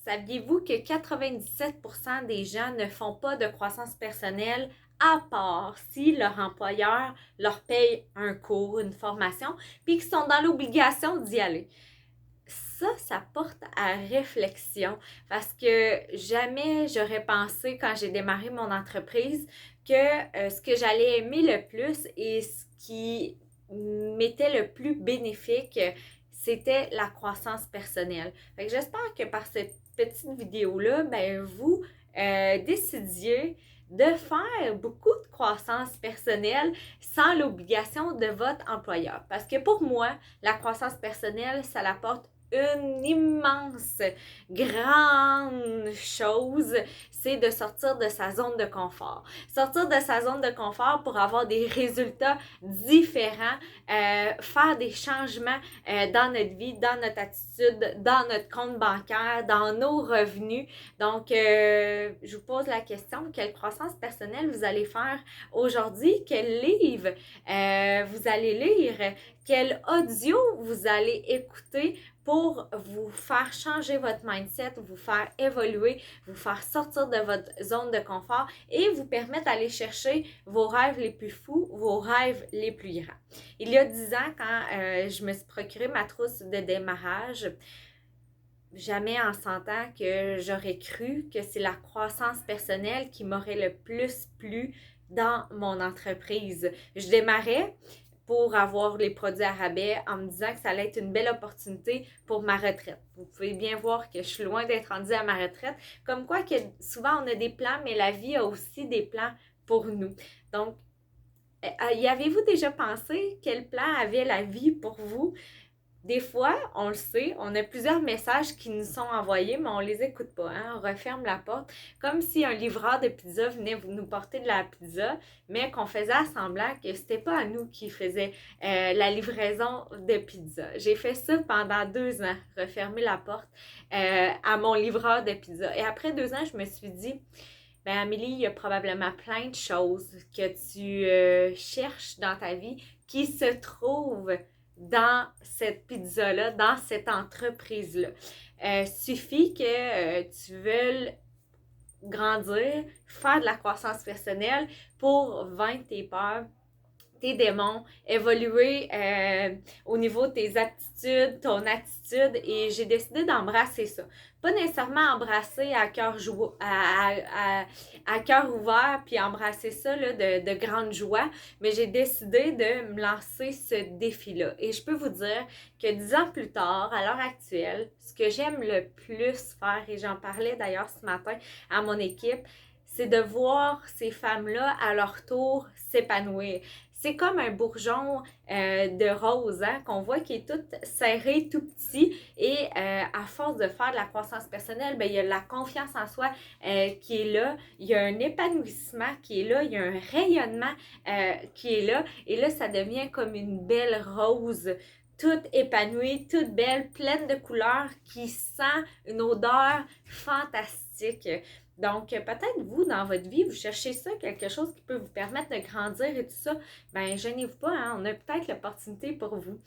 Saviez-vous que 97% des gens ne font pas de croissance personnelle à part si leur employeur leur paye un cours, une formation, puis qu'ils sont dans l'obligation d'y aller? Ça porte à réflexion parce que jamais j'aurais pensé quand j'ai démarré mon entreprise que ce que j'allais aimer le plus et ce qui m'était le plus bénéfique, c'était la croissance personnelle. Fait que j'espère que par cette petite vidéo-là, ben vous décidiez de faire beaucoup de croissance personnelle sans l'obligation de votre employeur. Parce que pour moi, la croissance personnelle, ça l'apporte une immense, grande chose, c'est de sortir de sa zone de confort. Sortir de sa zone de confort pour avoir des résultats différents, faire des changements dans notre vie, dans notre attitude, dans notre compte bancaire, dans nos revenus. Donc, je vous pose la question, quelle croissance personnelle vous allez faire aujourd'hui? Quel livre vous allez lire? Quel audio vous allez écouter pour vous faire changer votre mindset, vous faire évoluer, vous faire sortir de votre zone de confort et vous permettre d'aller chercher vos rêves les plus fous, vos rêves les plus grands. Il y a 10 ans, quand je me suis procuré ma trousse de démarrage, jamais en 100 ans que j'aurais cru que c'est la croissance personnelle qui m'aurait le plus plu dans mon entreprise. Je démarrais pour avoir les produits à rabais en me disant que ça allait être une belle opportunité pour ma retraite. Vous pouvez bien voir que je suis loin d'être rendue à ma retraite. Comme quoi que souvent on a des plans, mais la vie a aussi des plans pour nous. Donc, y avez-vous déjà pensé quel plan avait la vie pour vous? Des fois, on le sait, on a plusieurs messages qui nous sont envoyés, mais on les écoute pas, hein? On referme la porte, comme si un livreur de pizza venait nous porter de la pizza, mais qu'on faisait semblant que c'était pas à nous qui faisait la livraison de pizza. J'ai fait ça pendant 2 ans, refermer la porte à mon livreur de pizza. Et après 2 ans, je me suis dit, ben Amélie, il y a probablement plein de choses que tu cherches dans ta vie qui se trouvent dans cette pizza-là, dans cette entreprise-là. Suffit que tu veuilles grandir, faire de la croissance personnelle pour vaincre tes peurs, tes démons, évoluer au niveau de tes aptitudes, ton attitude, et j'ai décidé d'embrasser ça. Pas nécessairement embrasser à cœur à cœur ouvert puis embrasser ça là, de grande joie, mais j'ai décidé de me lancer ce défi-là. Et je peux vous dire que 10 ans plus tard, à l'heure actuelle, ce que j'aime le plus faire, et j'en parlais d'ailleurs ce matin à mon équipe, c'est de voir ces femmes-là à leur tour s'épanouir. C'est comme un bourgeon de rose hein, qu'on voit qui est tout serré, tout petit et à force de faire de la croissance personnelle, ben, il y a la confiance en soi qui est là, il y a un épanouissement qui est là, il y a un rayonnement qui est là et là ça devient comme une belle rose toute épanouie, toute belle, pleine de couleurs qui sent une odeur fantastique. Donc, peut-être vous, dans votre vie, vous cherchez ça, quelque chose qui peut vous permettre de grandir et tout ça. Ben, gênez-vous pas, hein, on a peut-être l'opportunité pour vous.